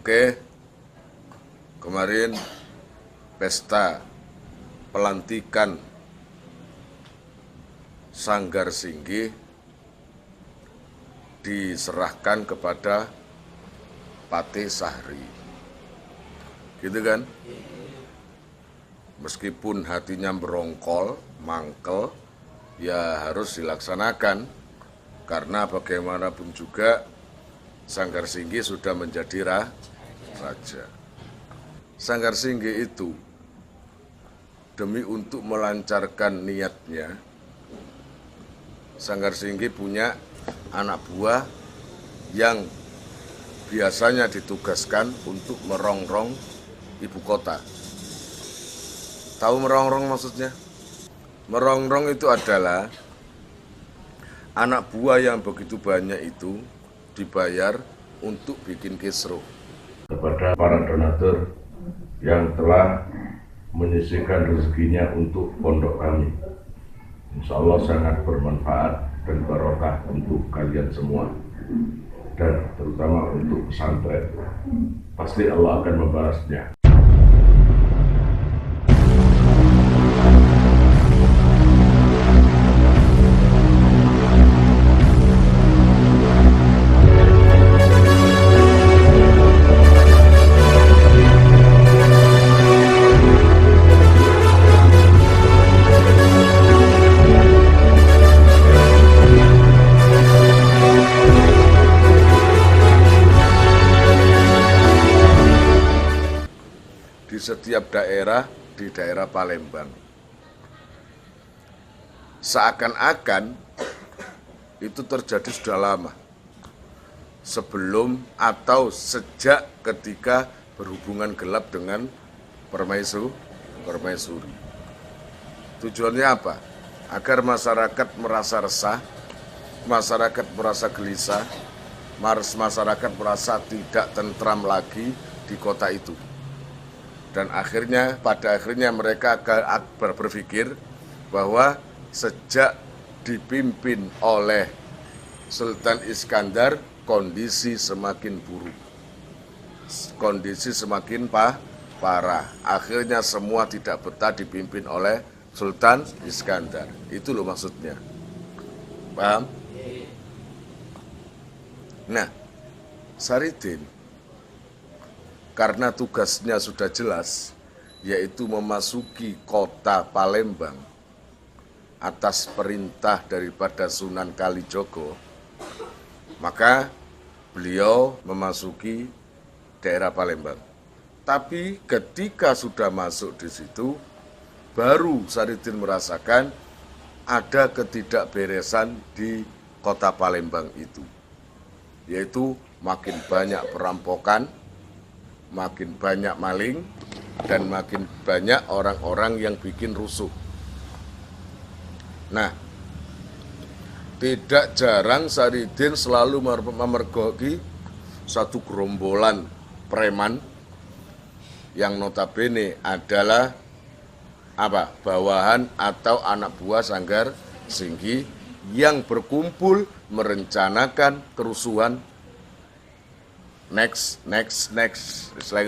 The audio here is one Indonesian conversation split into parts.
Oke, kemarin pesta pelantikan Sanggar Singgi diserahkan kepada Patih Sahri. Gitu kan? Meskipun hatinya berongkol, mangkel, ya harus dilaksanakan. Karena bagaimanapun juga Sanggar Singgi sudah menjadi raja. Sanggar Singgi itu demi untuk melancarkan niatnya, Sanggar Singgi punya anak buah yang biasanya ditugaskan untuk merongrong ibu kota. Tahu merongrong maksudnya? Merongrong itu adalah anak buah yang begitu banyak itu dibayar untuk bikin kisruh. Kepada para donatur yang telah menyisihkan rezekinya untuk pondok kami, insya Allah sangat bermanfaat dan barokah untuk kalian semua, dan terutama untuk pesantren. Pasti Allah akan membalasnya. Di setiap daerah, di daerah Palembang. Seakan-akan itu terjadi sudah lama. Sebelum atau sejak ketika berhubungan gelap dengan permaisuri. Tujuannya apa? Agar masyarakat merasa resah, masyarakat merasa gelisah, masyarakat merasa tidak tentram lagi di kota itu. Dan pada akhirnya mereka berpikir bahwa sejak dipimpin oleh Sultan Iskandar, kondisi semakin buruk. Kondisi semakin parah. Akhirnya semua tidak betah dipimpin oleh Sultan Iskandar. Itu loh maksudnya. Paham? Nah, Saridin karena tugasnya sudah jelas, yaitu memasuki kota Palembang atas perintah daripada Sunan Kalijogo, maka beliau memasuki daerah Palembang. Tapi ketika sudah masuk di situ, baru Saridin merasakan ada ketidakberesan di kota Palembang itu, yaitu makin banyak perampokan, makin banyak maling, dan makin banyak orang-orang yang bikin rusuh. Nah, tidak jarang Saridin selalu memergoki satu gerombolan preman yang notabene adalah bawahan atau anak buah Sanggar Singgi yang berkumpul merencanakan kerusuhan next, like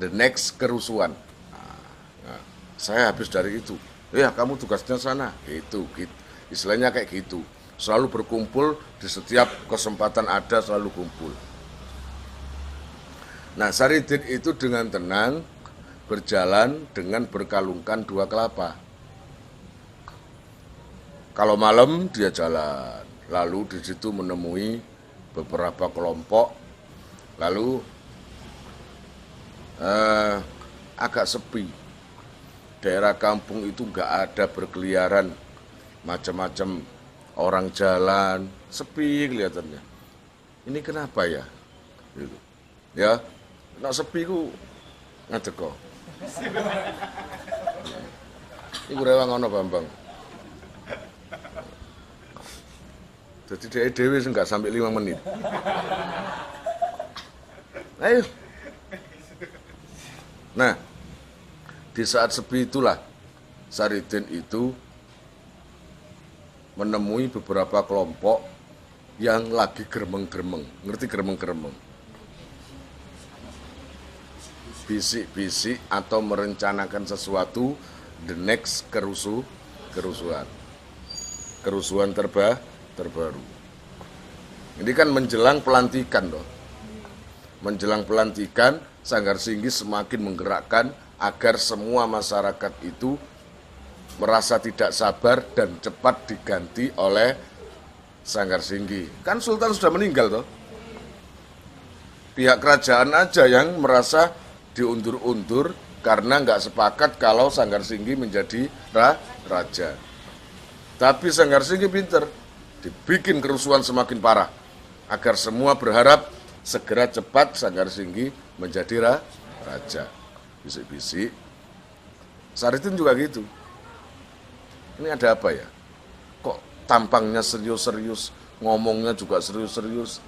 the next kerusuhan. Nah, saya habis dari itu, ya kamu tugasnya sana, itu istilahnya kayak gitu. Selalu berkumpul di setiap kesempatan ada, selalu kumpul. Nah, Saridin itu dengan tenang berjalan dengan berkalungkan dua kelapa. Kalau malam dia jalan, lalu di situ menemui beberapa kelompok. Lalu agak sepi, daerah kampung itu nggak ada berkeliaran macam-macam orang jalan, sepi kelihatannya. Ini kenapa ya? Gitu. Ya, nak sepi ku ngadeg kok. Iku rewang ana Bambang. Jadi dia dewe nggak sampai 5 menit. Ayo. Nah, di saat sepi itulah Saridin itu menemui beberapa kelompok yang lagi geremeng-geremeng. Ngerti geremeng-geremeng? bisik-bisik atau merencanakan sesuatu, the next kerusuhan terbaru. Ini kan menjelang pelantikan loh. Menjelang pelantikan, Sanggar Singgi semakin menggerakkan agar semua masyarakat itu merasa tidak sabar dan cepat diganti oleh Sanggar Singgi. Kan Sultan sudah meninggal toh. Pihak kerajaan aja yang merasa diundur-undur karena nggak sepakat kalau Sanggar Singgi menjadi raja. Tapi Sanggar Singgi pinter, dibikin kerusuhan semakin parah agar semua berharap segera cepat Sanggar Singgi menjadi raja. Bisik-bisik. Saridin juga gitu. Ini ada apa ya? Kok tampangnya serius-serius, ngomongnya juga serius-serius,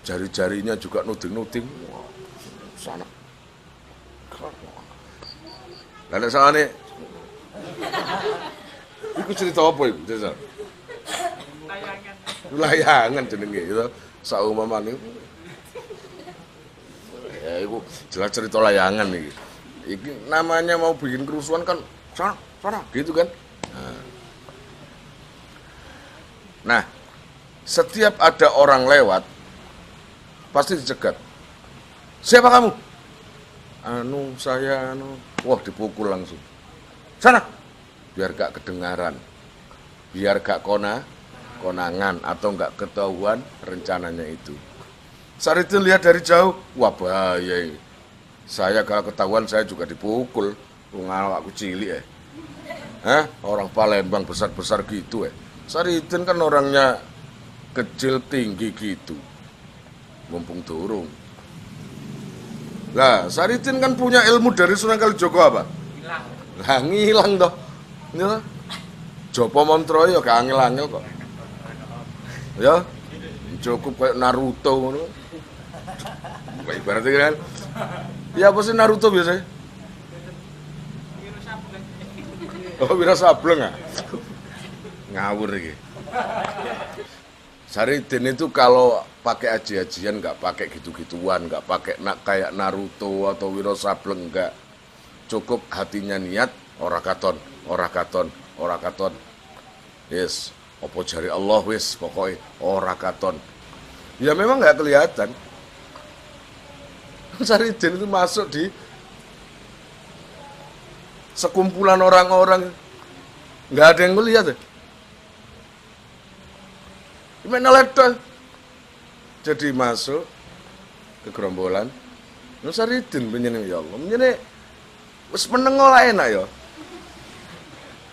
jari-jarinya juga nuding-nuding. Sana. Lalu sana nih. Iku cerita apa iku? Layangan jenenge itu. Saumamane. Ya iku jelas cerita layangan nih. Iki namanya mau bikin kerusuhan kan sana gitu kan. Nah, setiap ada orang lewat pasti dicegat. Siapa kamu? Saya. Wah, dipukul langsung. Sana. Biar gak kedengaran. Biar gak konangan atau gak ketahuan rencananya itu. Saat itu lihat dari jauh, wah bahaya. Saya kalau ketahuan saya juga dipukul. Ngawakku cilik orang Palembang besar-besar gitu Saridin kan orangnya kecil tinggi gitu. Mumpung durung. Lah, Saridin kan punya ilmu dari Sunan Kalijaga apa? Ngilang toh. Ya. Jopo Montro ya gak angel-angel kok. Ya. Cukup kayak Naruto ngono. Kayak ibaratnya kan. Ya apa sih Naruto biasanya? Oh, Wira Sableng ah. Ngawur iki. Saridin itu kalau pakai aji-ajian nggak pakai gitu-gituan, nggak pakai kayak Naruto atau Wiro Sableng, nggak. Cukup hatinya niat, ora katon. Yes, opo jari Allah wis pokoknya ora katon. Ya memang nggak kelihatan. Saridin itu masuk di sekumpulan orang-orang, nggak ada yang melihat. Gimana ledak? Jadi masuk ke gerombolan. Saridin penyeneng ya Allah. Menyeneng wis meneng ora enak ya.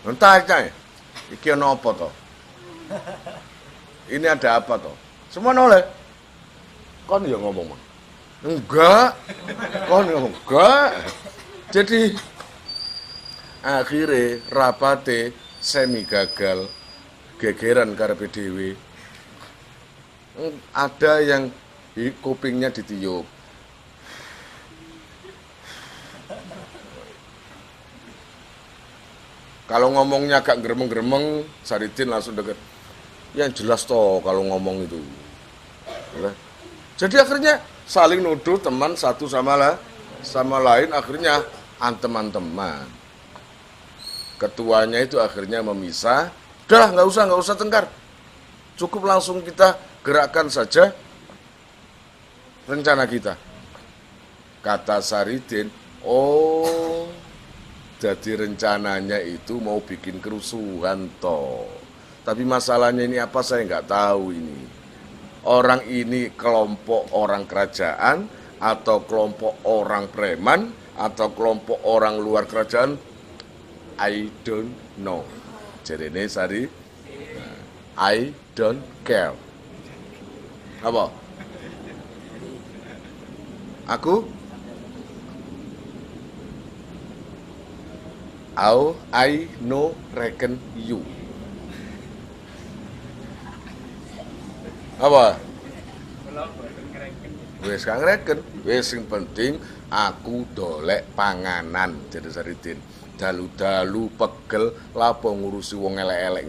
Entahnya iki ana apa to? Ini ada apa to? Semua noleh. Kon ya ngomong. Enggak. Kon ngomong enggak. Jadi akhirnya rapate semi gagal, gegeran karepe dhewe. Ada yang di kupingnya ditiup. Kalau ngomongnya agak gremeng-gremeng, Saridin langsung deket. Yang jelas toh kalau ngomong itu. Jadi akhirnya saling nuduh teman satu sama lain, akhirnya antem-anteman. Ketuanya itu akhirnya memisah. Udahlah, nggak usah tengkar. Cukup langsung kita gerakkan saja rencana kita. Kata Saridin, oh, jadi rencananya itu mau bikin kerusuhan toh. Tapi masalahnya ini apa saya nggak tahu ini. Orang ini kelompok orang kerajaan atau kelompok orang preman atau kelompok orang luar kerajaan, I don't know. Jadi ini I don't care. Apa? Aku? I know reckon you. Apa? Wes kang reken. Wes sing penting aku dolek panganan. Jadi Saridin. Dalu-dalu pegel lapo ngurusi wong elek-elek.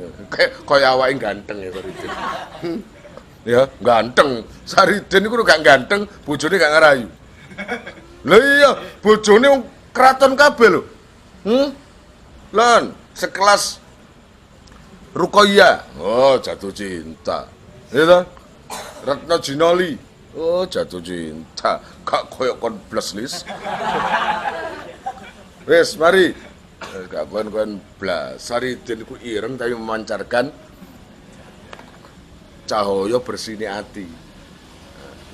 Kaya awake ganteng ya Saridin. Ya, ganteng. Saridin iku gak ganteng, bojone gak ngerayu. Lah iya, bojone wong kraton kabeh lho. Lan sekelas Rukoya, oh jatuh cinta. Ya toh? Retno Jinoli, oh jatuh cinta. Gak koyo kon blas lis. Wes, mari. Gak kon blas. Saridin ku ireng tapi memancarkan cahaya bersini ati.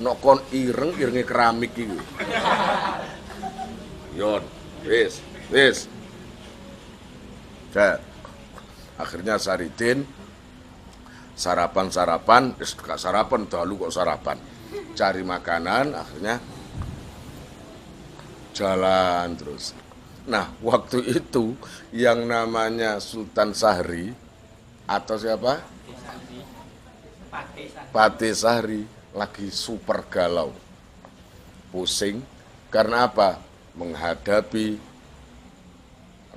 Nok kon irenge keramik iki. Yon, wes. Akhirnya Saridin sarapan, gak sarapan, dahulu kok sarapan. Cari makanan, akhirnya jalan terus. Nah, waktu itu yang namanya Sultan Sahri atau siapa? Patih Sahri lagi super galau. Pusing, karena apa? Menghadapi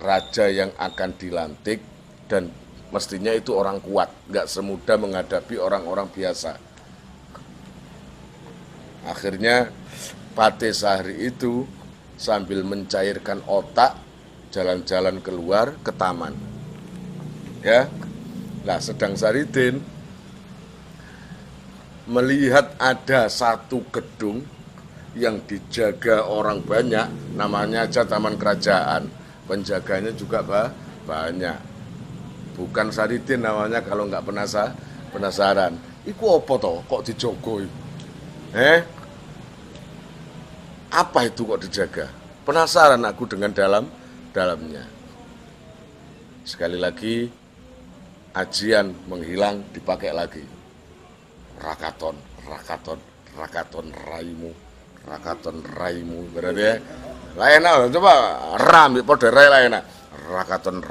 raja yang akan dilantik dan mestinya itu orang kuat, nggak semudah menghadapi orang-orang biasa. Akhirnya Patih Sahri itu sambil mencairkan otak jalan-jalan keluar ke taman. Ya, nah sedang Saridin melihat ada satu gedung yang dijaga orang banyak, namanya aja Taman Kerajaan. Penjaganya juga banyak. Bukan Saridin namanya kalau nggak penasaran. Iku apa toh kok dijogo? Apa itu kok dijaga? Penasaran aku dengan dalamnya. Sekali lagi ajian menghilang dipakai lagi. Rakaton raimu berarti ya. Laena coba ram padha rae laena. Rakaton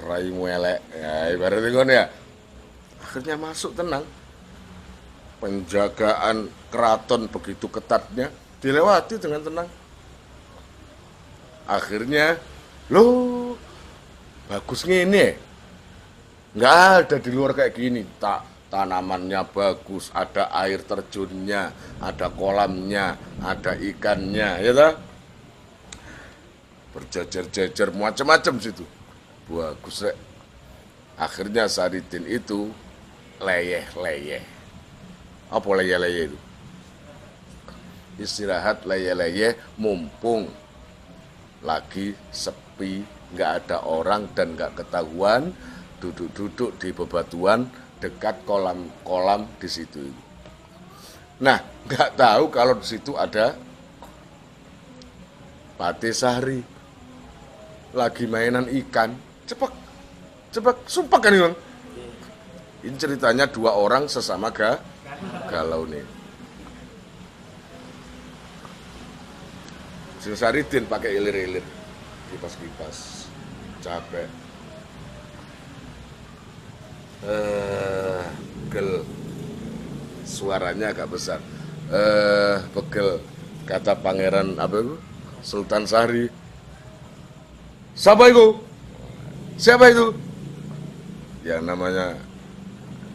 raimu elek. Ya ibaratnya ngono ya. Akhirnya masuk tenang. Penjagaan keraton begitu ketatnya dilewati dengan tenang. Akhirnya, loh, bagus ngene. Nggak ada di luar kayak gini. Tanamannya bagus, ada air terjunnya, ada kolamnya, ada ikannya, ya toh? Berjejer-jejer macam-macam situ. Bagus rek. Akhirnya Saridin itu leyeh-leyeh. Apa leyeh-leyeh itu? Istirahat leyeh-leyeh mumpung lagi sepi, nggak ada orang dan nggak ketahuan, duduk-duduk di bebatuan dekat kolam-kolam di situ. Nah, nggak tahu kalau di situ ada Patih Sahri lagi mainan ikan. Cepet, sumpah kan ini. Ini ceritanya dua orang sesama galau nih. Sing Saridin pakai ilir-ilir, kipas-kipas, capek. Pegel, suaranya agak besar. Pegel, kata pangeran apa itu? Sultan Sahri. Siapa itu? Siapa itu? Yang namanya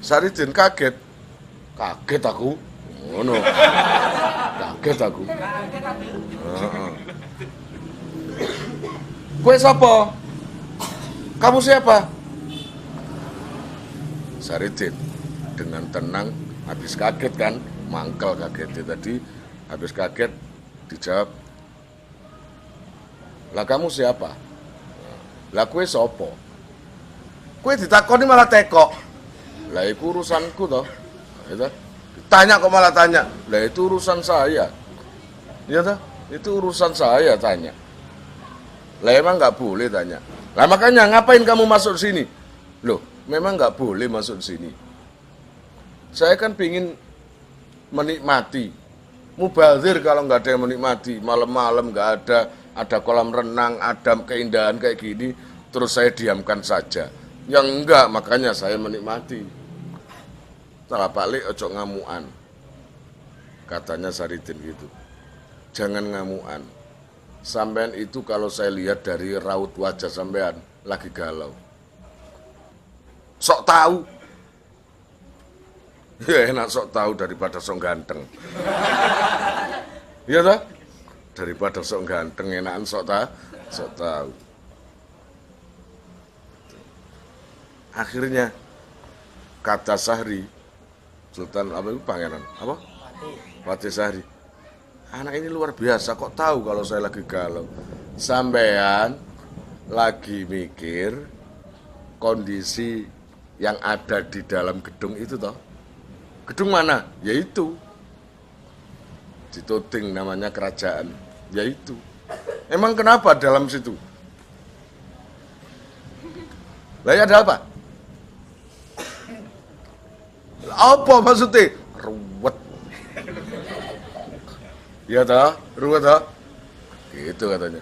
Saridin kaget. Kaget aku. Oh no. Kaget aku. Gue siapa? Kamu siapa? Saridin dengan tenang, habis kaget kan, mangkel kagetnya tadi, habis kaget dijawab, lah kamu siapa? Lah kue sopo? Kue ditakoni malah tekok. Lah itu urusanku toh. Tanya kok malah tanya. Lah itu urusan saya. Ya toh? Itu urusan saya tanya. Lah emang nggak boleh tanya. Lah makanya ngapain kamu masuk sini? Loh, memang nggak boleh masuk sini. Saya kan pingin menikmati. Mubazir kalau nggak ada yang menikmati. Malam-malam nggak ada kolam renang, ada keindahan kayak gini, terus saya diamkan saja. Yang enggak, makanya saya menikmati. Salah balik ojo ngamuan. Katanya Saridin gitu. Jangan ngamuan. Sampean itu kalau saya lihat dari raut wajah sampean lagi galau. Sok tahu. Ya enak sok tahu daripada sok ganteng. Iya toh? Daripada sok ganteng enakan sok tahu. Akhirnya kata Sahri, Sultan apa itu pangeran? Apa? Patih Sahri. Anak ini luar biasa, kok tahu kalau saya lagi galau. Sampean lagi mikir kondisi yang ada di dalam gedung itu toh. Gedung mana? Yaitu di Tuting namanya kerajaan. Yaitu. Emang kenapa dalam situ? Lah ya ada apa? Apa maksudnya? Ruwet. Ya toh, ruwet toh. Gitu katanya.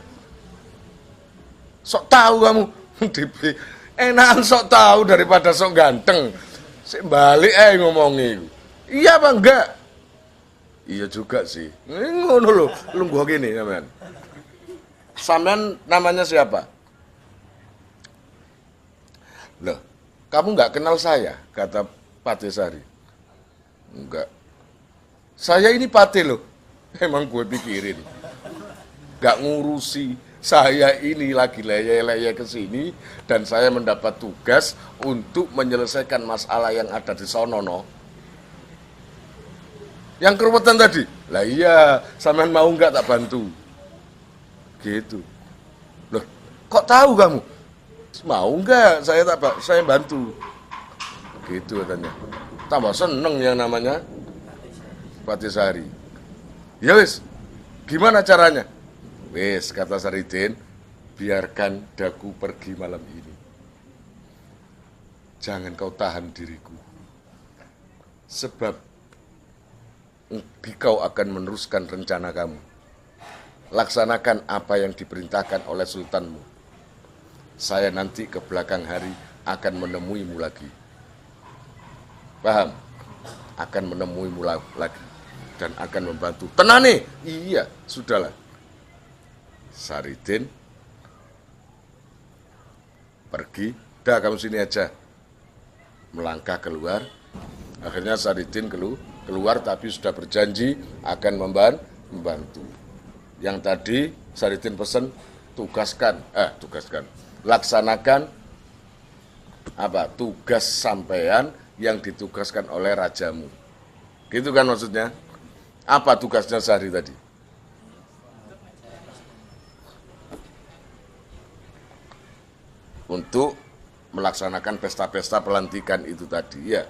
Sok tahu kamu. Enakan sok tahu daripada sok ganteng. Sik balik ngomongi. Iya apa enggak? Iya juga sih. Ngono lho, lungguh gini sampean. Sampean namanya siapa? Loh, kamu enggak kenal saya, kata Patih Sahri. Enggak. Saya ini Patih loh. Emang gue pikirin. Enggak ngurusi. Saya ini lagi leye-leye ke sini dan saya mendapat tugas untuk menyelesaikan masalah yang ada di sono no. Yang keruwetan tadi, lah iya, sampean mau nggak tak bantu? Gitu. Loh, kok tahu kamu? Mau nggak? Saya bantu. Gitu katanya. Tambah seneng yang namanya Patih Sahri. Ya wis, gimana caranya? Wis, kata Saridin, biarkan daku pergi malam ini. Jangan kau tahan diriku. Sebab kau akan meneruskan rencana kamu. Laksanakan apa yang diperintahkan oleh sultanmu. Saya nanti ke belakang hari akan menemuimu lagi. Paham? Akan menemuimu lagi. Dan akan membantu. Tenang nih? Iya, sudahlah. Saridin pergi. Dah kamu sini aja. Melangkah keluar. Akhirnya Saridin keluar tapi sudah berjanji akan membantu. Yang tadi Saridin pesan laksanakan apa tugas sampean yang ditugaskan oleh rajamu. Gitu kan maksudnya? Apa tugasnya Sahri tadi? Untuk melaksanakan pesta-pesta pelantikan itu tadi ya.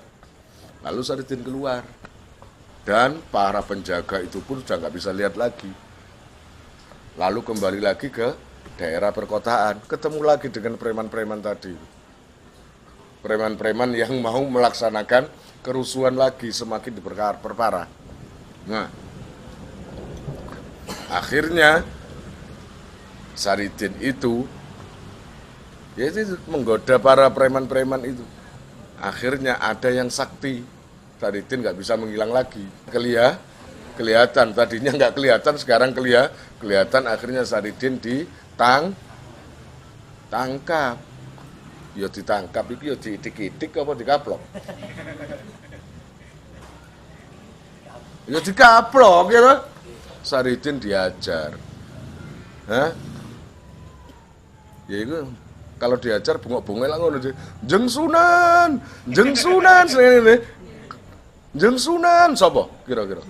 Lalu Saridin keluar. Dan para penjaga itu pun sudah nggak bisa lihat lagi. Lalu kembali lagi ke daerah perkotaan. Ketemu lagi dengan preman-preman tadi. Preman-preman yang mau melaksanakan kerusuhan lagi semakin diperparah. Nah, akhirnya Saridin itu menggoda para preman-preman itu. Akhirnya ada yang sakti. Saridin nggak bisa menghilang lagi. Kelihatan, tadinya nggak kelihatan, sekarang kelihatan. Akhirnya Saridin ditangkap. Ya ditangkap, itu ya diidik-idik apa dikaplok? Ya dikaplok ya. Saridin diajar. Hah? Ya itu kalau diajar bungok-bungok lah ngono. Jeng Sunan senene. Jeng Sunan sapa kira-kira?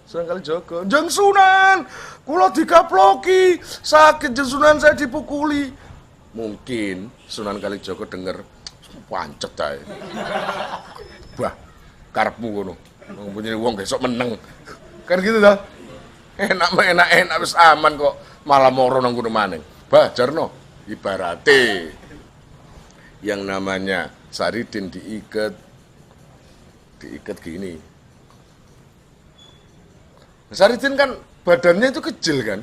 Sunan Kalijaga. Jeng Sunan, kula dikaploki, sakit Jeng Sunan, saya dipukuli. Mungkin Sunan Kalijaga denger pancet ae. Bah, karepmu ngono. Punya wong besok meneng. Kan gitu dah. Enak wis aman kok malah moro nang kono maning. Bah, jarno ibarate yang namanya Saridin diikat gini. Saridin kan badannya itu kecil kan,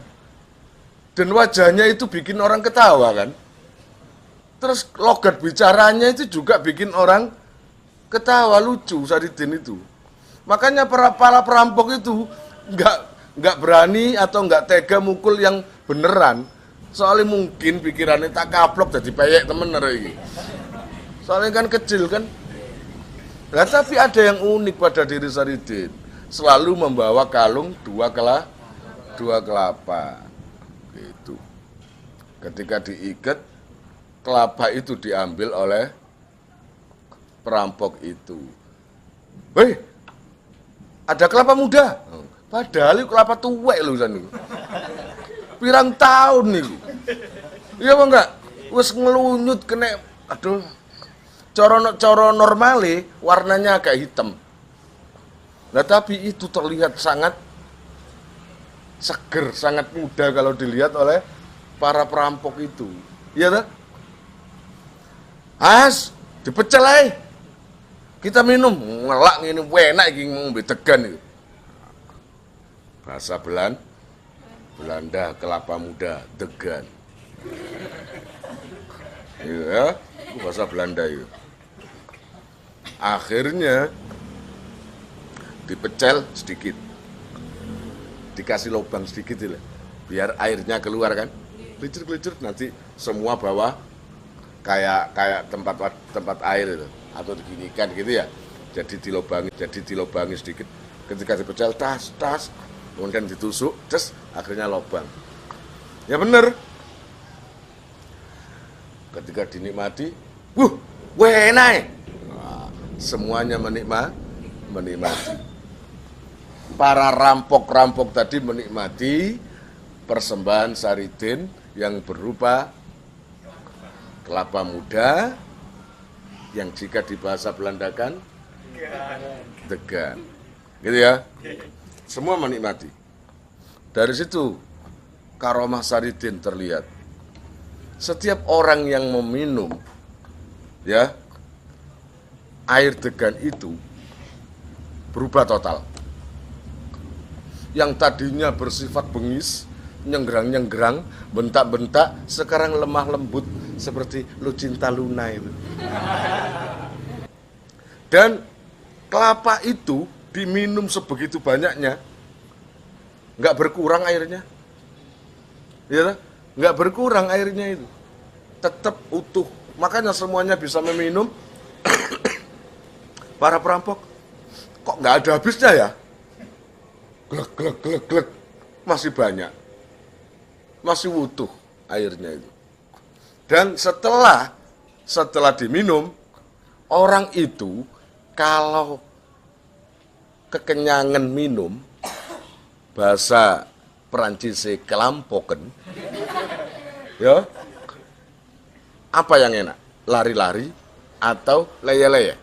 dan wajahnya itu bikin orang ketawa kan. Terus logat bicaranya itu juga bikin orang ketawa, lucu Saridin itu. Makanya para perampok itu nggak berani atau nggak tega mukul yang beneran. Soalnya mungkin pikirannya tak kaplok jadi peyek temen ini. Soalnya kan kecil kan. Nah, tapi ada yang unik pada diri Saridin. selalu membawa kalung dua kelapa. Gitu. Ketika diikat, kelapa itu diambil oleh perampok itu. Weh, ada kelapa muda. Padahal itu kelapa tuwek lho san niku. Pirang tahun niku. Iya apa enggak? Wis ngelunyut kena aduh. Cara normale warnanya agak hitam. Nah, tapi itu terlihat sangat seger, sangat muda kalau dilihat oleh para perampok itu. Iya tak? As, dipecel ae. Kita minum, ngelak ngene enak iki ngombe degan iki. Bahasa Belanda kelapa muda, degan. Iya, bahasa Belanda itu. Akhirnya dipecel sedikit, dikasih lubang sedikit lah, biar airnya keluar kan, kelicir nanti semua bawah kayak tempat air itu, atau diginikan gitu ya, jadi dilobangi sedikit, ketika dipecel tas, kemudian ditusuk, akhirnya lubang. Ya bener. Ketika dinikmati, enak. Nah, semuanya menikmati. Para rampok-rampok tadi menikmati persembahan Saridin yang berupa kelapa muda yang jika di bahasa Belandakan degan. Gitu ya. Semua menikmati. Dari situ karomah Saridin terlihat. Setiap orang yang meminum ya air degan itu berubah total. Yang tadinya bersifat bengis, nyenggerang-nyenggerang, bentak-bentak, sekarang lemah lembut seperti Lucinta Luna itu. Dan kelapa itu diminum sebegitu banyaknya, nggak berkurang airnya, ya, nggak berkurang airnya itu, tetap utuh. Makanya semuanya bisa meminum. Para perampok, kok nggak ada habisnya ya? Glek, masih banyak, masih utuh airnya itu. Dan setelah diminum, orang itu kalau kekenyangan minum, bahasa Perancisnya kelampoken, ya, apa yang enak? Lari-lari atau leye-leye?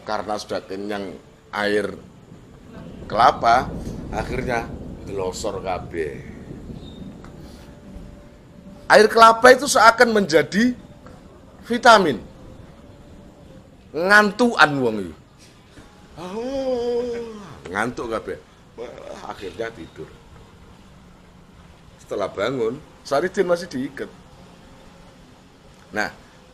Karena sudah kenyang air kelapa, akhirnya delosor kabeh. Air kelapa itu seakan menjadi vitamin. Ngantukan wong iki. Ngantuk kabeh. Akhirnya tidur. Setelah bangun, Saridin masih diikat. Nah,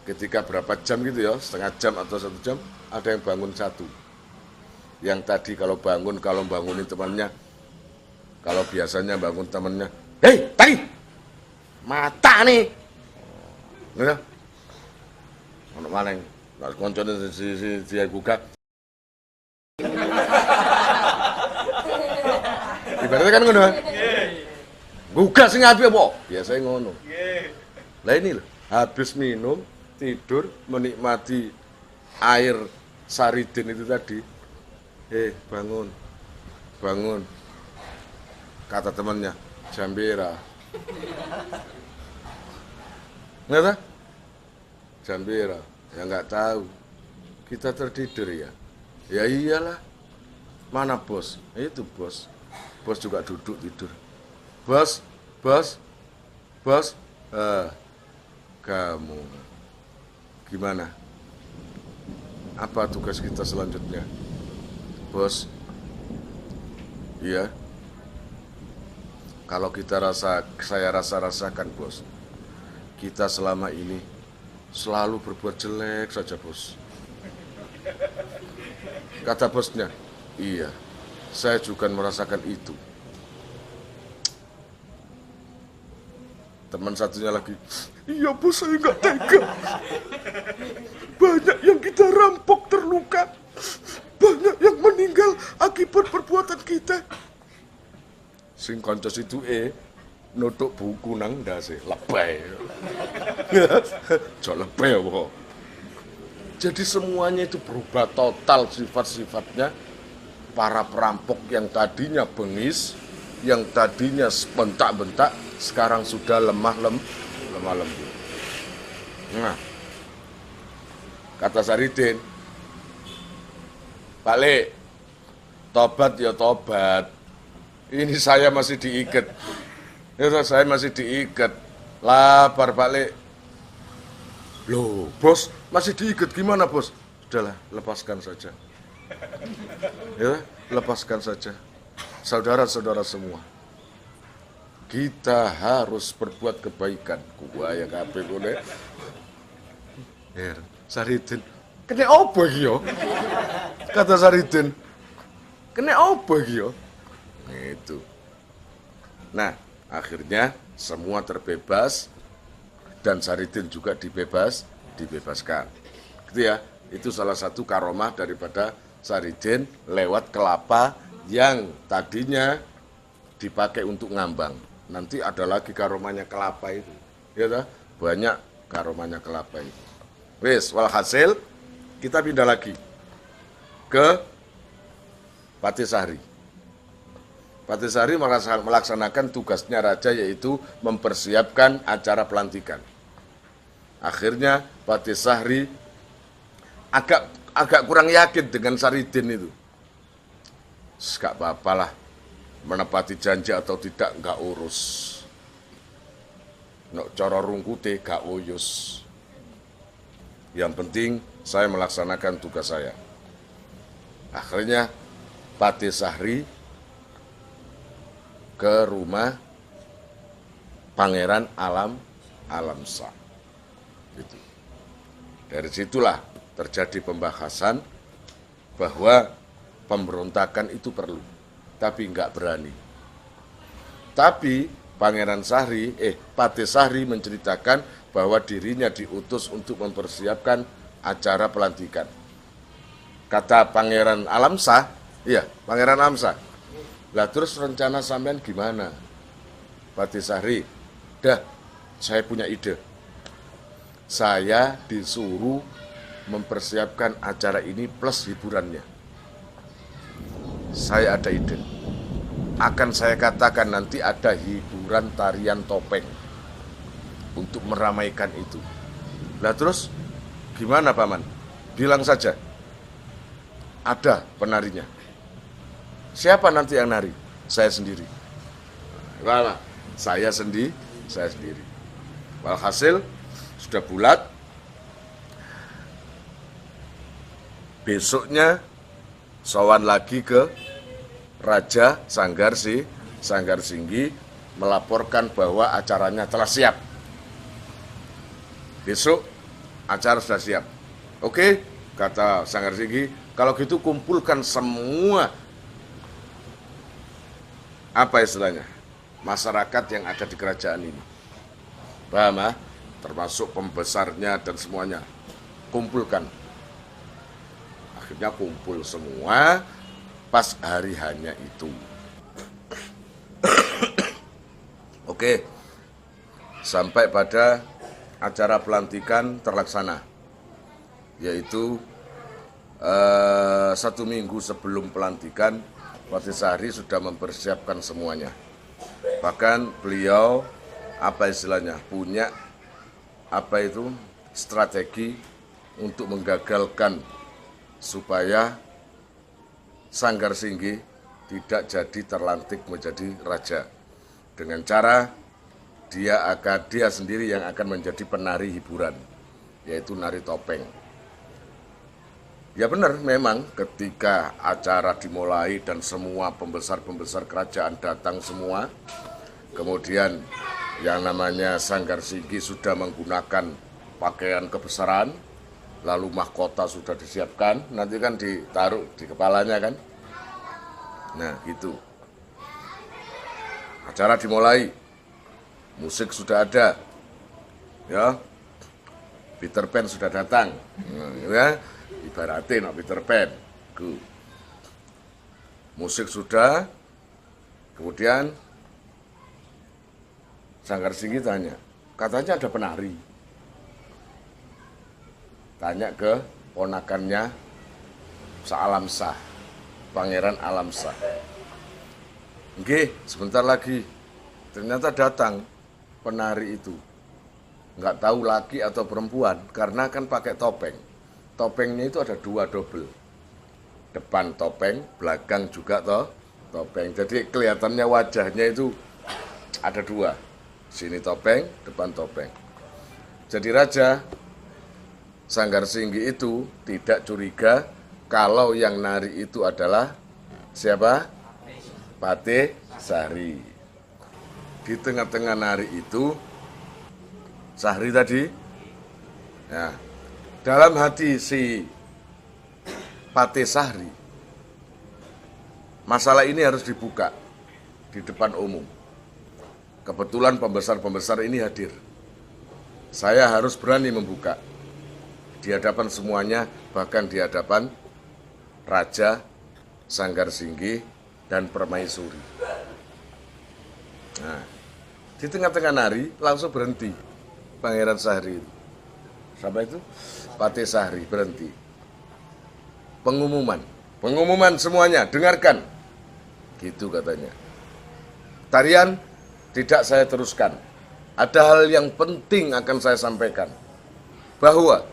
ketika berapa jam gitu ya, setengah jam atau 1 jam, ada yang bangun satu. Yang tadi kalau bangunin temannya, kalau biasanya bangun temannya, hei, tadi, mata nih. Nah, ono maleng, nek koncone si buka. Ibaratnya kan ngono. Buka sing apik apa? Biasanya ngono. Lah ini loh, habis minum, tidur, menikmati air Saridin itu tadi. Bangun. Kata temannya, Jambira. Nggak? Jambira. Ya nggak tahu. Kita tertidur ya. Ya iyalah. Mana bos? Itu bos. Bos juga duduk tidur. Bos. Kamu. Gimana? Apa tugas kita selanjutnya? Bos, iya. Kalau saya rasakan bos, kita selama ini selalu berbuat jelek saja bos. Kata bosnya, iya, saya juga merasakan itu. Teman satunya lagi, iya bos, saya nggak tega. Banyak yang kita rampok terluka, banyak yang meninggal akibat perbuatan kita. Sing kanca siduke nutuk buku nang ndase lebay. Jok lebay apa? Jadi semuanya itu berubah total sifat-sifatnya. Para perampok yang tadinya bengis, yang tadinya bentak-bentak, sekarang sudah lemah lembut. Nah, kata Saridin, Pak Le, tobat ya tobat. Ini saya masih diikat. Ya, saya masih diikat. Lapar Pak Le. Loh, bos, masih diikat gimana bos? Sudahlah, lepaskan saja. Ya, lepaskan saja. Saudara-saudara semua, kita harus berbuat kebaikan. Gua ya kabeh boleh. Saridin, kena apa iki yo? Kata Saridin, kena apa iki yo? Itu. Nah, akhirnya semua terbebas dan Saridin juga dibebaskan. Gitu ya. Itu salah satu karomah daripada Saridin lewat kelapa yang tadinya dipakai untuk ngambang. Nanti ada lagi karomahnya kelapa itu. Ya toh? Banyak karomahnya kelapa itu. Wis, walhasil kita pindah lagi ke Patisari. Patisari melaksanakan tugasnya raja, yaitu mempersiapkan acara pelantikan. Akhirnya Patisari agak kurang yakin dengan Saridin itu. Gak apa-apa lah, menepati janji atau tidak gak urus. Nok cara rungkute gak uyus. Yang penting saya melaksanakan tugas saya. Akhirnya Patisari ke rumah Pangeran Alamsa. Gitu. Dari situlah terjadi pembahasan bahwa pemberontakan itu perlu, tapi nggak berani. Tapi Patisari menceritakan bahwa dirinya diutus untuk mempersiapkan acara pelantikan. Kata Pangeran Alamsa, lah terus rencana sampean gimana? Patisari, saya punya ide. Saya disuruh mempersiapkan acara ini plus hiburannya. Saya ada ide. Akan saya katakan nanti ada hiburan tarian topeng untuk meramaikan itu. Lah terus gimana Paman? Bilang saja. Ada penarinya. Siapa nanti yang nari? Saya sendiri. Wala, saya sendiri. Walhasil sudah bulat. Besoknya sowan lagi ke Raja Sanggar Singgi melaporkan bahwa acaranya telah siap. Besok acara sudah siap. Oke, kata Sanggar Singgi, kalau gitu kumpulkan semua masyarakat yang ada di kerajaan ini. Paham? Termasuk pembesarnya dan semuanya. Kumpulkan. Akhirnya kumpul semua pas hari hanya itu. Oke, sampai pada acara pelantikan terlaksana, yaitu 1 minggu sebelum pelantikan Patisari sudah mempersiapkan semuanya. Bahkan beliau punya strategi untuk menggagalkan supaya Sanggar Singgi tidak jadi terlantik menjadi raja. Dengan cara dia sendiri yang akan menjadi penari hiburan, yaitu nari topeng. Ya benar, memang ketika acara dimulai dan semua pembesar-pembesar kerajaan datang semua, kemudian yang namanya Sanggar Singgi sudah menggunakan pakaian kebesaran, lalu mahkota sudah disiapkan, nanti kan ditaruh di kepalanya kan. Nah gitu. Acara dimulai, musik sudah ada, ya. Peter Pan sudah datang, ya. Ibaratnya Peter Pan. musik sudah, kemudian Sanggar Singgi tanya, katanya ada penari. Tanya ke ponakannya Alamsah, Pangeran Alamsah. Nggih, sebentar lagi. Ternyata datang penari itu. Nggak tahu laki atau perempuan, karena kan pakai topeng. Topengnya itu ada 2 double. Depan topeng, belakang juga topeng. Jadi kelihatannya wajahnya itu ada 2. Sini topeng, depan topeng. Jadi Raja Sanggar Singgi itu tidak curiga kalau yang nari itu adalah siapa? Patih Sahri. Di tengah-tengah nari itu, Sahri tadi, ya, dalam hati si Patih Sahri, masalah ini harus dibuka di depan umum. Kebetulan pembesar-pembesar ini hadir. Saya harus berani membuka di hadapan semuanya, bahkan di hadapan Raja Sanggar Singgi dan Permaisuri. Nah, di tengah-tengah nari langsung berhenti Pangeran Sahri. Siapa itu? Patih Sahri berhenti. Pengumuman semuanya, dengarkan. Gitu katanya. Tarian tidak saya teruskan. Ada hal yang penting akan saya sampaikan. Bahwa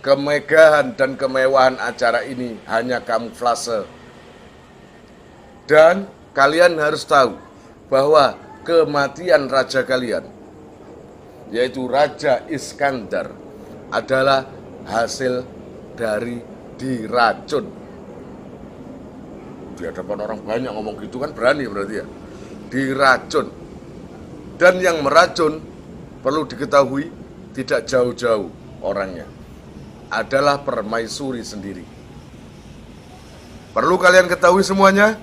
kemegahan dan kemewahan acara ini hanya kamuflase. Dan kalian harus tahu bahwa kematian raja kalian, yaitu Raja Iskandar, adalah hasil dari diracun. Di hadapan orang banyak ngomong gitu kan berani berarti ya. Diracun. Dan yang meracun, perlu diketahui, tidak jauh-jauh orangnya. Adalah Permaisuri sendiri. Perlu kalian ketahui semuanya,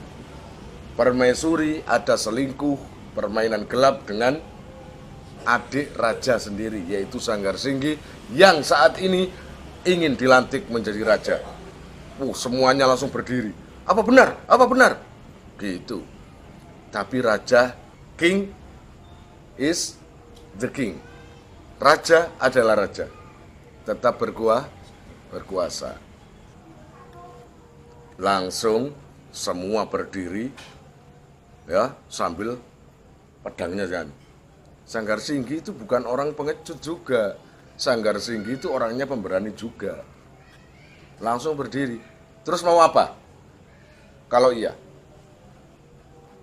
Permaisuri ada selingkuh, permainan gelap dengan adik raja sendiri, yaitu Sanggar Singgi, yang saat ini ingin dilantik menjadi raja. Semuanya langsung berdiri. Apa benar? Apa benar? Gitu. Tapi raja, king is the king. Raja adalah raja. Tetap berkuasa. Langsung semua berdiri, ya, sambil pedangnya kan. Sanggar Singgi itu bukan orang pengecut juga. Sanggar Singgi itu orangnya pemberani juga. Langsung berdiri. Terus mau apa? Kalau iya,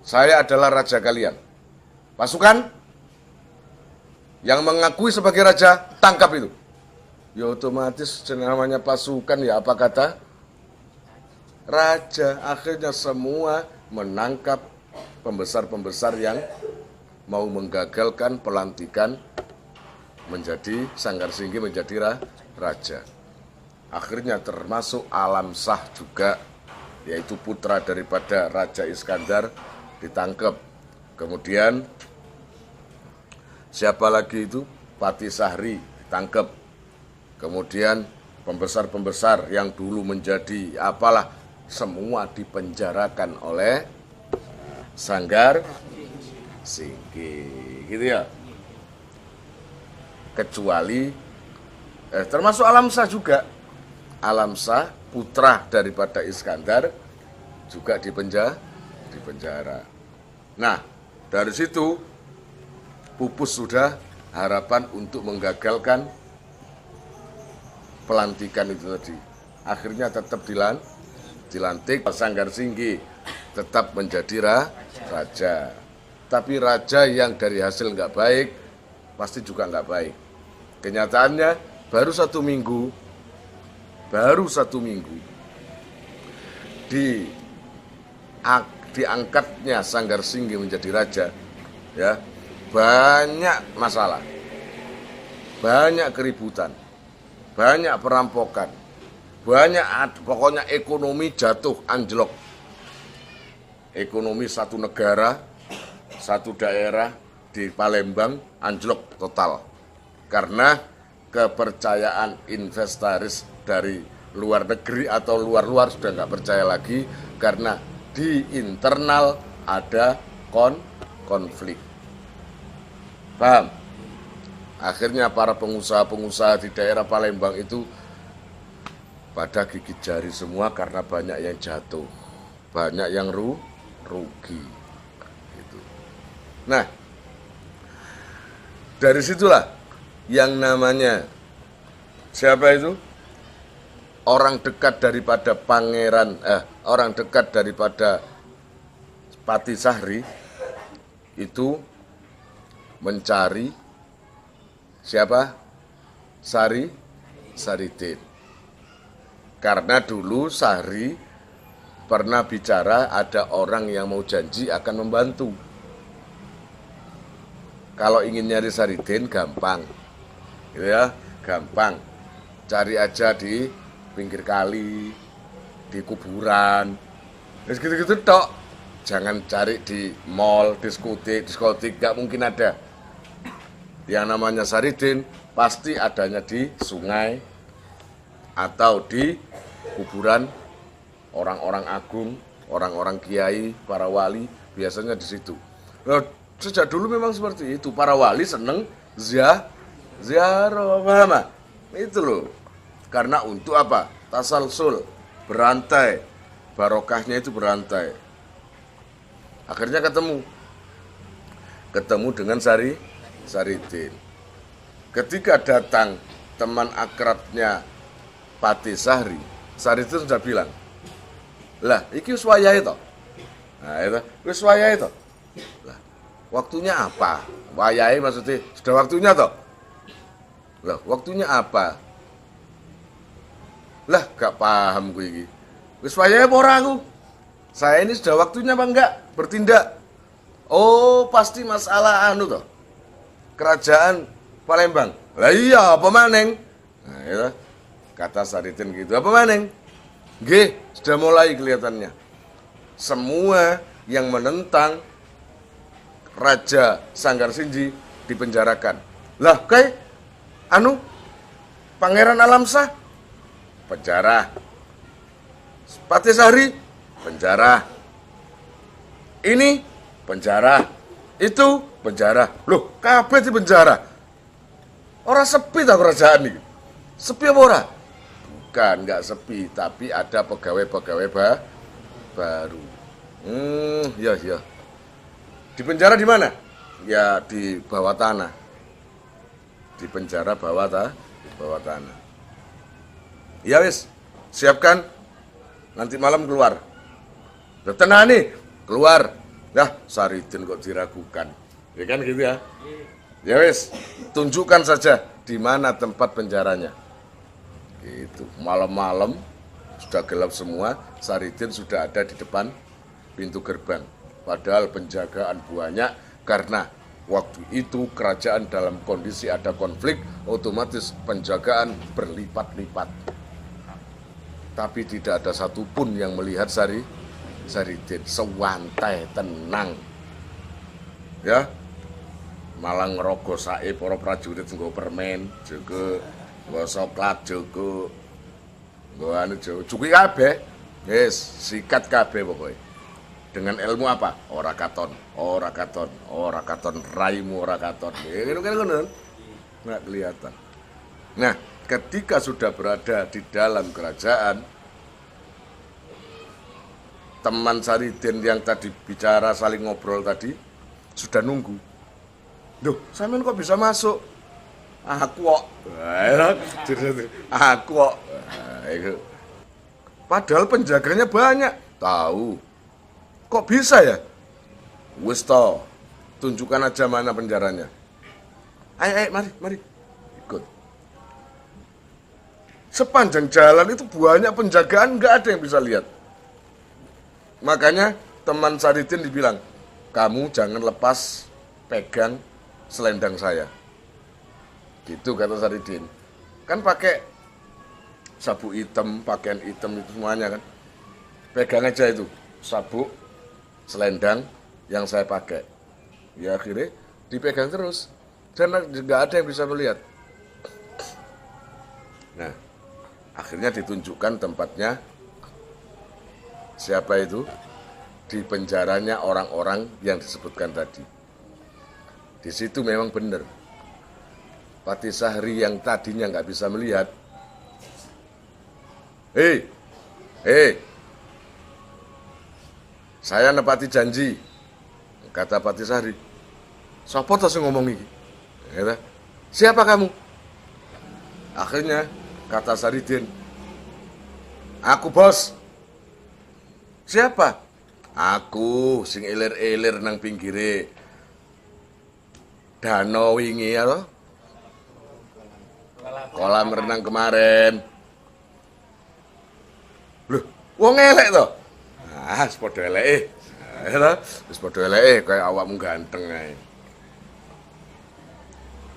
saya adalah raja kalian. Pasukan yang mengakui sebagai raja, tangkap itu. Ya otomatis namanya pasukan, ya apa kata? Raja. Akhirnya semua menangkap pembesar-pembesar yang mau menggagalkan pelantikan menjadi Sanggar Singgi menjadi raja. Akhirnya termasuk Alamsah juga, yaitu putra daripada Raja Iskandar, ditangkap. Kemudian siapa lagi itu? Patih Sahri ditangkap. Kemudian pembesar-pembesar yang dulu menjadi apalah, semua dipenjarakan oleh Sanggar Singgi, gitu ya. Kecuali termasuk Alamsah juga. Alamsah putra daripada Iskandar juga dipenjara. Nah, dari situ pupus sudah harapan untuk menggagalkan pelantikan itu tadi. Akhirnya tetap dilantik Sanggar Singgi, tetap menjadi raja. Tapi raja yang dari hasil nggak baik, pasti juga nggak baik. Kenyataannya baru satu minggu diangkatnya Sanggar Singgi menjadi raja, ya, banyak masalah, banyak keributan, banyak perampokan, pokoknya ekonomi jatuh anjlok. Ekonomi satu negara, satu daerah di Palembang anjlok total. Karena kepercayaan inventaris dari luar negeri atau luar-luar sudah nggak percaya lagi, karena di internal ada konflik. Paham? Akhirnya para pengusaha-pengusaha di daerah Palembang itu pada gigit jari semua karena banyak yang jatuh, banyak yang rugi. Gitu. Nah, dari situlah yang namanya siapa itu? Orang dekat daripada orang dekat daripada Pati Sahri itu mencari siapa? Saridin. Karena dulu Sahri pernah bicara ada orang yang mau janji akan membantu. Kalau ingin nyari Saridin gampang, gitu ya, gampang. Cari aja di pinggir kali, di kuburan, gitu-gitu tok. Jangan cari di mall, diskotik, gak mungkin ada. Yang namanya Saridin pasti adanya di sungai atau di kuburan orang-orang agung, orang-orang kiai, para wali, biasanya di situ. Nah, sejak dulu memang seperti itu. Para wali seneng ziarah, paham? Itu loh. Karena untuk apa? Tasalsul, berantai. Barokahnya itu berantai. Akhirnya ketemu dengan Saridin. Ketika datang teman akrabnya Pati Sahri, Saridin sudah bilang, lah, iki wis wayahe to. Nah, itu wis wayahe to. Lah, waktunya apa? Wayahe maksudnya sudah waktunya to. Lah, waktunya apa? Lah, gak paham gue iki. Wis wayahe apa ora aku? Saya ini sudah waktunya apa enggak bertindak? Oh, pasti masalah anu toh. Kerajaan Palembang. Lah iya, apa maneng? Nah, itu kata Saridin gitu. Apa maneng? Nggih, sudah mulai kelihatannya. Semua yang menentang Raja Sanggar Sinji dipenjarakan. Lah, kayak anu Pangeran Alamsah penjara. Pati Sahri penjara. Ini penjara. Itu penjara. Loh, kabeh di penjara. Ora sepi ta kerajaan iki? Sepi apa ora? Bukan, enggak sepi, tapi ada pegawai-pegawai baru. Ya. Di penjara di mana? Ya di bawah tanah. Di penjara bawah tanah. Ya wis, siapkan. Nanti malam keluar. Tenang nih, keluar. Dah, Saridin kok diragukan. Ya kan gitu ya. Ya wis, tunjukkan saja di mana tempat penjaranya. Gitu. Malam-malam sudah gelap semua, Saridin sudah ada di depan pintu gerbang. Padahal penjagaan banyak karena waktu itu kerajaan dalam kondisi ada konflik, otomatis penjagaan berlipat-lipat. Tapi tidak ada satupun yang melihat Saridin. Sewantai, tenang. Ya, malah ngerogoh sae para prajurit nggo permen, juga nggo coklat, juga nggo anu cukup kabeh. Yes, sikat kabeh pokoknya. Dengan ilmu apa? Ora katon, raimu ora katon. Ngono kan ngono. Enggak kelihatan. Nah, ketika sudah berada di dalam kerajaan, teman Saridin yang tadi bicara saling ngobrol tadi sudah nunggu. Duh, sampean kok bisa masuk? Aku kok. Aku kok. Padahal penjaganya banyak. Tahu. Kok bisa ya? Wis to. Tunjukkan aja mana penjaranya. Ayo, mari. Ikut. Sepanjang jalan itu banyak penjagaan, nggak ada yang bisa lihat. Makanya teman Saridin dibilang, kamu jangan lepas pegang selendang saya. Gitu kata Saridin. Kan pakai sabuk hitam, pakaian hitam itu semuanya kan. Pegang aja itu sabuk, selendang yang saya pakai. Ya akhirnya dipegang terus. Dan nggak ada yang bisa melihat. Nah, akhirnya ditunjukkan tempatnya. Siapa itu? di penjaranya orang-orang yang disebutkan tadi. Di situ memang benar. Pati Sahri yang tadinya nggak bisa melihat, saya nepati janji, kata Pati Sahri. Sopo tuh sing ngomong iki? Ya, siapa kamu? Akhirnya kata Saridin, aku bos. Siapa? Aku sing ilir-ilir nang pinggire danau wingi ya toh? Kolam renang kemarin. Loh, wong elek toh? Ah, wis padha eleke. Ya toh, wis padha eleke kaya awakmu ganteng ae.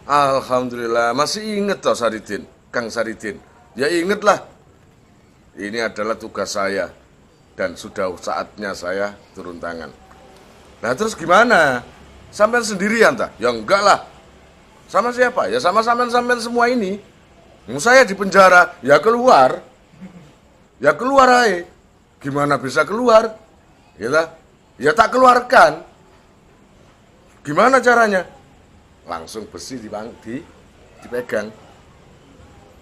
Alhamdulillah, masih inget toh Saridin, Kang Saridin. Ya inget lah. Ini adalah tugas saya dan sudah saatnya saya turun tangan. Nah terus gimana? Sampai sendirian tak? Ya enggak lah. Sama siapa? Ya sama sampean semua ini. Saya di penjara, ya keluar. Ya keluar aja. Gimana bisa keluar? Ya tak keluarkan. Gimana caranya? Langsung besi dipegang.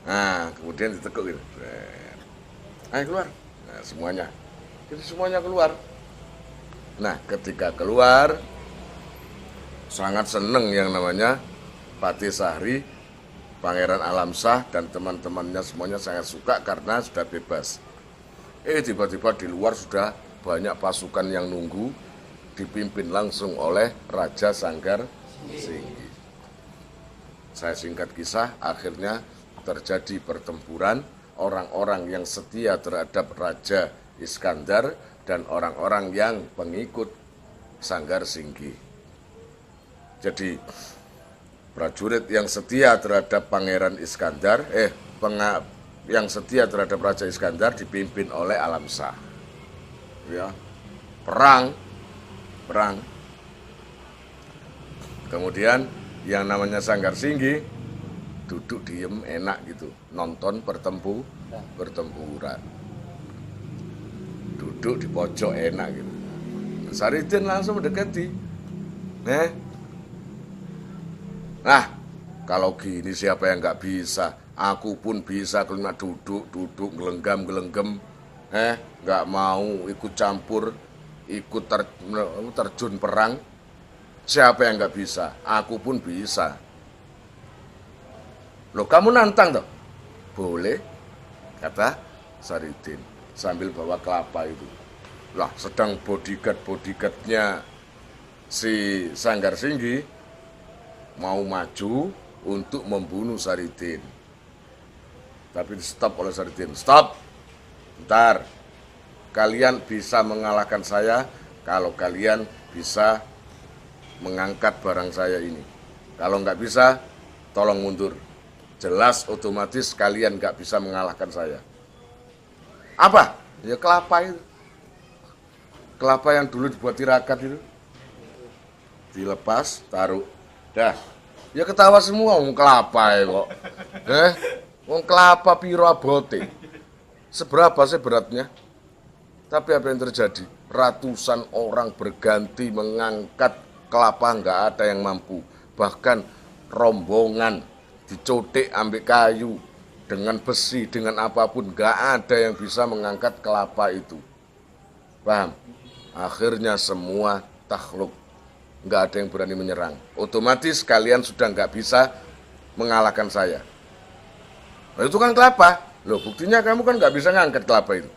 Nah, kemudian ditekuk gitu. Ayo keluar. Nah, semuanya. Jadi semuanya keluar. Nah, ketika keluar, sangat seneng yang namanya Pati Sahri, Pangeran Alamsyah dan teman-temannya semuanya sangat suka karena sudah bebas. Tiba-tiba di luar sudah banyak pasukan yang nunggu, dipimpin langsung oleh Raja Sanggar Singgi. Saya singkat kisah, akhirnya terjadi pertempuran orang-orang yang setia terhadap Raja Iskandar dan orang-orang yang pengikut Sanggar Singgi. Jadi prajurit yang setia terhadap Pangeran Iskandar, yang setia terhadap Raja Iskandar dipimpin oleh Alamsyah. Ya, perang. Kemudian yang namanya Sanggar Singgi duduk diem enak gitu, nonton pertempuran. Duduk di pojok enak gitu. Saridin langsung mendekati. Nah, kalau gini siapa yang nggak bisa? Aku pun bisa kalau duduk gelenggam, nggak mau ikut campur, ikut terjun perang. Siapa yang nggak bisa? Aku pun bisa. Loh, kamu nantang toh? Boleh, kata Saridin sambil bawa kelapa itu. Lah, sedang bodyguard-bodyguardnya si Sanggar Singgi mau maju untuk membunuh Saridin. Tapi di stop oleh Saridin. Stop! Bentar. Kalian bisa mengalahkan saya kalau kalian bisa mengangkat barang saya ini. Kalau nggak bisa, tolong mundur. Jelas otomatis kalian nggak bisa mengalahkan saya. Apa? Ya kelapa itu. Kelapa yang dulu dibuat tirakat itu. Dilepas, taruh. Dah. Ya ketawa semua wong kelapa ya kok. Wong kelapa piro abote. Seberapa sih beratnya? Tapi apa yang terjadi? Ratusan orang berganti mengangkat kelapa, nggak ada yang mampu. Bahkan rombongan dicotek ambil kayu dengan besi, dengan apapun, nggak ada yang bisa mengangkat kelapa itu. Paham? Akhirnya semua takluk, nggak ada yang berani menyerang. Otomatis kalian sudah nggak bisa mengalahkan saya. Nah, itu kan kelapa. Loh, buktinya kamu kan nggak bisa ngangkat kelapa itu.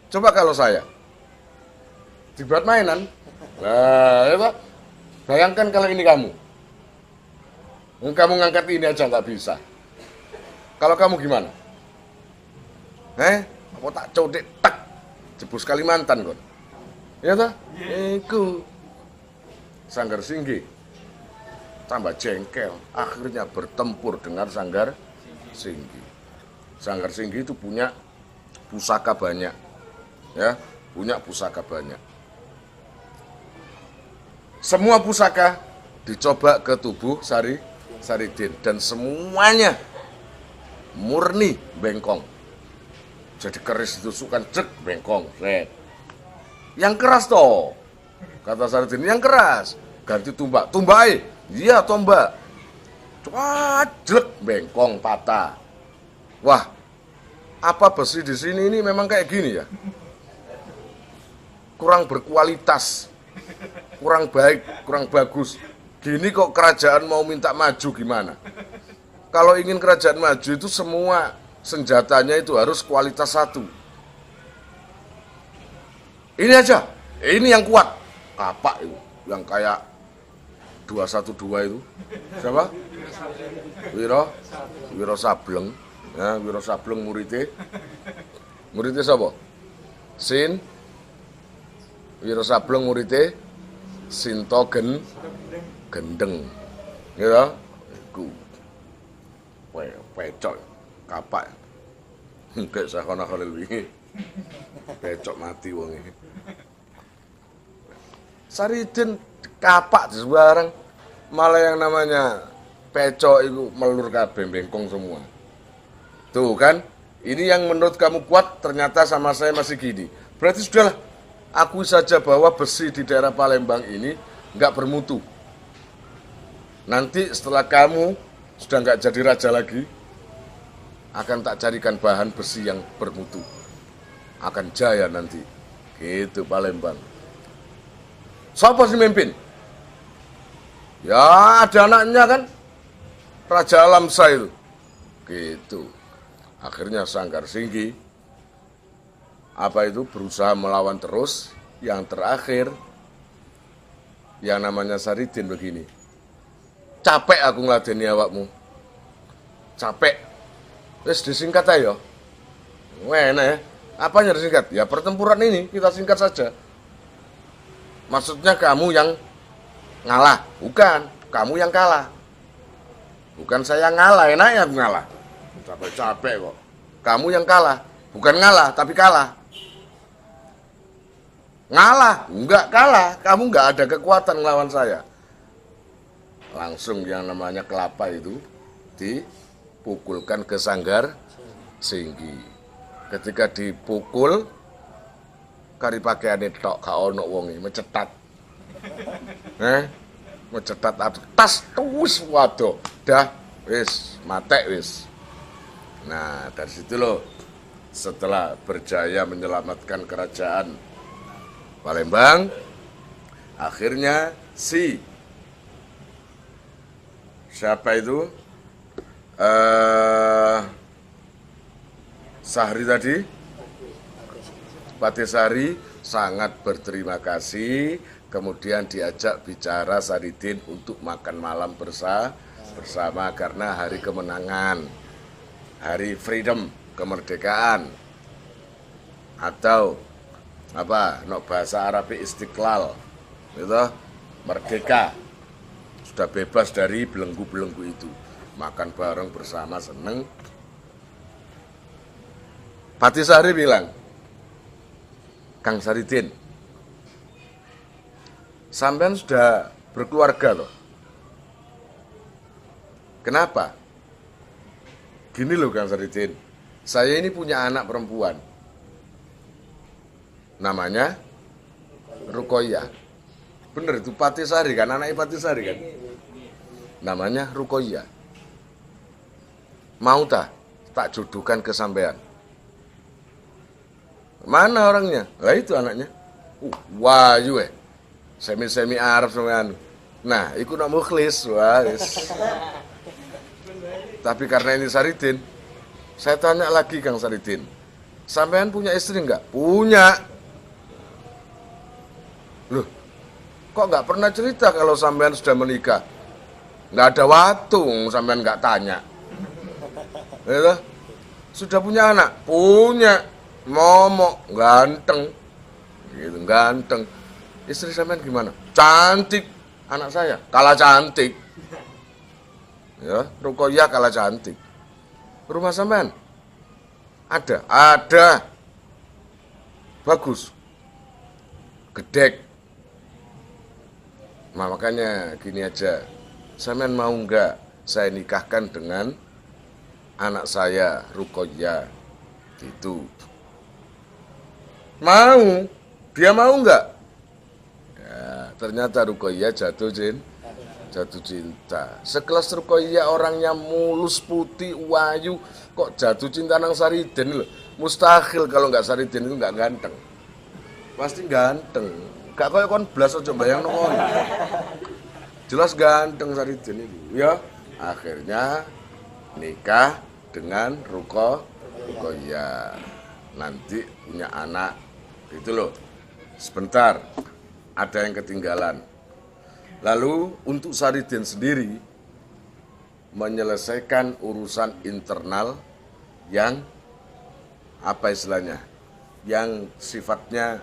Coba kalau saya dibuat mainan, nah, ya Pak. Bayangkan kalau ini kamu ngangkat ini aja nggak bisa. Kalau kamu gimana? Apa tak codek tak jebus Kalimantan kon? Ya toh? Iku Sanggar Singgi tambah jengkel, akhirnya bertempur dengan Sanggar Singgi. Sanggar Singgi itu punya pusaka banyak, ya, punya pusaka banyak. Semua pusaka dicoba ke tubuh Saridin dan semuanya murni bengkong. Jadi keris ditusukkan cek bengkong, red. Yang keras toh. Kata Saridin, yang keras. Ganti tumbak. Tumbai. Iya, tombak. Cuajlek, bengkong, patah. Wah, apa besi di sini ini memang kayak gini ya? Kurang berkualitas, kurang baik, kurang bagus. Gini kok kerajaan mau minta maju gimana? Kalau ingin kerajaan maju itu semua senjatanya itu harus kualitas satu. Ini aja, ini yang kuat. Kapak itu, yang kayak 212 itu. Siapa? Wiro Sableng. Ya, Wiro Sableng muridnya. Muridnya siapa? Sin. Wiro Sableng muridnya Sinto Gendeng. Ya, iku. Pecok kapak. Kayak Sakona Khalil wingi. Pecok mati wong iki. Saridin kapak di sembarang. Malah yang namanya pecok itu melur kabeh bengkong semua. Tuh kan, ini yang menurut kamu kuat ternyata sama saya masih gini. Berarti sudahlah, akui saja bahwa besi di daerah Palembang ini nggak bermutu. Nanti setelah kamu sudah nggak jadi raja lagi, akan tak carikan bahan besi yang bermutu. Akan jaya nanti. Gitu Palembang. Siapa sih mimpin? Ya ada anaknya kan, Raja Alamsa itu. Gitu. Akhirnya Sanggar Singgi berusaha melawan terus. Yang terakhir yang namanya Saridin begini. Capek aku ngladeni awakmu. Capek. Wis disingkat aja. Enak ya. Apanya disingkat? Ya pertempuran ini kita singkat saja. Maksudnya kamu yang ngalah, bukan, kamu yang kalah. Bukan saya ngalah, enaknya aku ngalah. Capek-capek kok. Kamu yang kalah, bukan ngalah, tapi kalah. Ngalah, enggak kalah, kamu enggak ada kekuatan melawan saya. Langsung yang namanya kelapa itu dipukulkan ke Sanggar Singgi. Ketika dipukul, kari pakaiane tok gak ono wonge mecetat. Mecetat tas wis waduh. Dah wis matek wis. Nah, dari situ loh setelah berjaya menyelamatkan kerajaan Palembang, akhirnya siapa itu? Sahri tadi, Patisari sangat berterima kasih, kemudian diajak bicara Saridin untuk makan malam bersama karena hari kemenangan, hari freedom, kemerdekaan, atau apa, bahasa Arab Istiqlal, gitu, merdeka, sudah bebas dari belenggu-belenggu itu, makan bareng bersama seneng. Patisari bilang, Kang Saridin, sampean sudah berkeluarga loh. Kenapa? Gini loh Kang Saridin, saya ini punya anak perempuan. Namanya Rukoyah. Bener itu Patisari kan, anaknya Patisari kan. Namanya Rukoyah. Mau tak jodohkan ke sampean? Mana orangnya? Lah itu anaknya. Wahyu semi-semi Arab sampean. Nah, iku nak mukhlis, wah. Tapi karena ini Saridin, saya tanya lagi Kang Saridin, sampean punya istri enggak? Punya. Loh, kok nggak pernah cerita kalau sampean sudah menikah? Nggak ada waktu, sampean nggak tanya. Gitu? Sudah punya anak? Punya. Momok, ganteng. Gitu, ganteng. Istri sampean gimana? Cantik. Anak saya kalah cantik. Ya, Rukoyah kalah cantik. Rumah sampean? Ada. Ada. Bagus. Gedek. Nah, makanya gini aja. Sampean mau enggak saya nikahkan dengan anak saya, Rukoyah. Gitu. Mau. Dia mau nggak? Ya, ternyata Ruqayyah jatuh cinta. Sekelas Ruqayyah orangnya mulus, putih, wayu, kok jatuh cinta nang Saridin loh. Mustahil kalau nggak Saridin itu nggak ganteng. Pasti ganteng. Gak kayak kon blas aja bayang kono. Jelas ganteng Saridin itu. Ya, akhirnya nikah dengan Ruqayyah. Nanti punya anak. Itu loh. Sebentar. Ada yang ketinggalan. Lalu untuk Saridin sendiri menyelesaikan urusan internal yang apa istilahnya? Yang sifatnya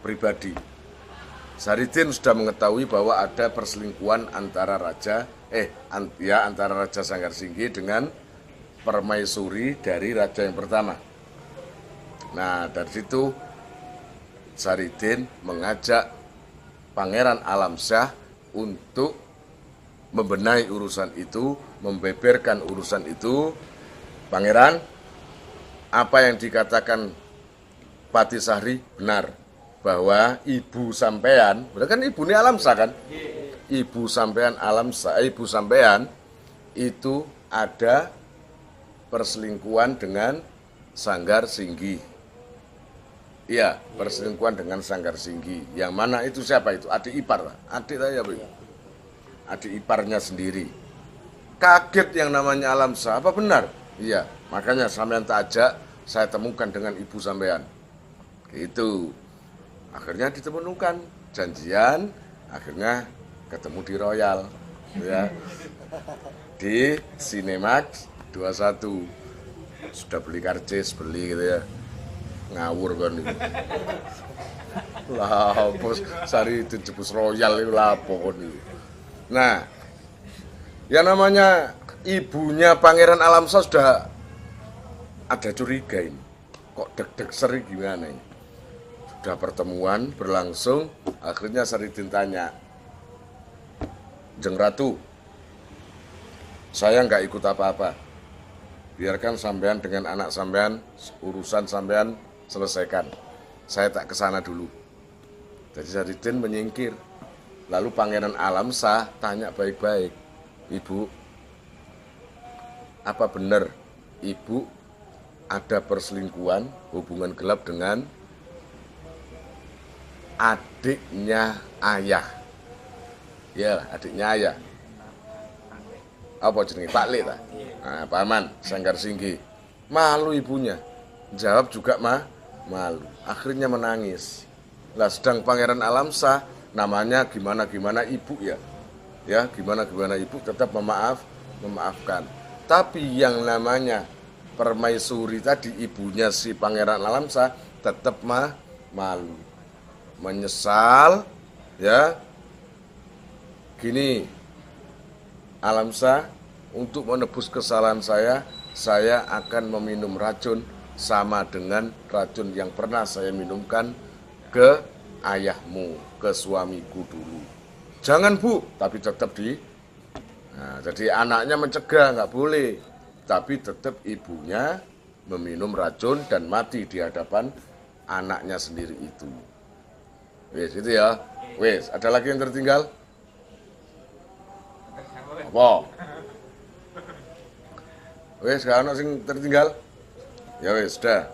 pribadi. Saridin sudah mengetahui bahwa ada perselingkuhan antara antara Raja Sanggarsinggi dengan permaisuri dari raja yang pertama. Nah, dari situ Saridin mengajak Pangeran Alamsyah untuk membenahi urusan itu, membeberkan urusan itu. Pangeran, apa yang dikatakan Patisahri benar, bahwa ibu sampean, berarti kan ibu ini Alamsyah kan? Ibu sampean ibu sampean itu ada perselingkuhan dengan Sanggarsinggi. Iya, perselingkuhan dengan Sanggarsinggi. Yang mana itu siapa itu? Adik ipar lah. Adik saya, Bu. Adik iparnya sendiri. Kaget yang namanya Alamsyah. Apa benar? Iya, makanya sampean tak ajak, saya temukan dengan ibu sampean. Gitu. Akhirnya ditemukan janjian, akhirnya ketemu di Royal, ya. Di Cinemax 21. Sudah beli karcis, beli gitu ya. Ngawur kan itu. Lah, bos Saridin jebus Royal itu lapo kon itu. Nah, yang namanya ibunya Pangeran Alamsyah sudah ada curiga ini. Kok deg-deg seri gimana ini? Sudah pertemuan berlangsung, akhirnya Saridin tanya, Jeng Ratu, saya nggak ikut apa-apa. Biarkan sampean dengan anak sampean, urusan sampean selesaikan. Saya tak kesana dulu. Jadi Saridin menyingkir. Lalu Pangeran Alamsyah tanya baik-baik, Ibu, apa benar Ibu ada perselingkuhan, hubungan gelap dengan adiknya ayah? Ya, adiknya ayah. Apa jenenge? Pak Le ta? Nah, Paman Sanggarsinggi. Malu ibunya. Jawab juga malu. Akhirnya menangis. Lah sedang Pangeran Alamsyah namanya gimana ibu ya. Ya, gimana ibu tetap memaafkan. Tapi yang namanya permaisuri tadi, ibunya si Pangeran Alamsyah tetap malu. Menyesal ya. Gini, Alamsyah, untuk menebus kesalahan saya akan meminum racun sama dengan racun yang pernah saya minumkan ke ayahmu, ke suamiku dulu. Jangan Bu, tapi tetap jadi anaknya mencegah, nggak boleh. Tapi tetap ibunya meminum racun dan mati di hadapan anaknya sendiri itu. Wes, itu ya. Wes, ada lagi yang tertinggal? Apa? Wes, gak ada yang tertinggal? Ya wes, sudah.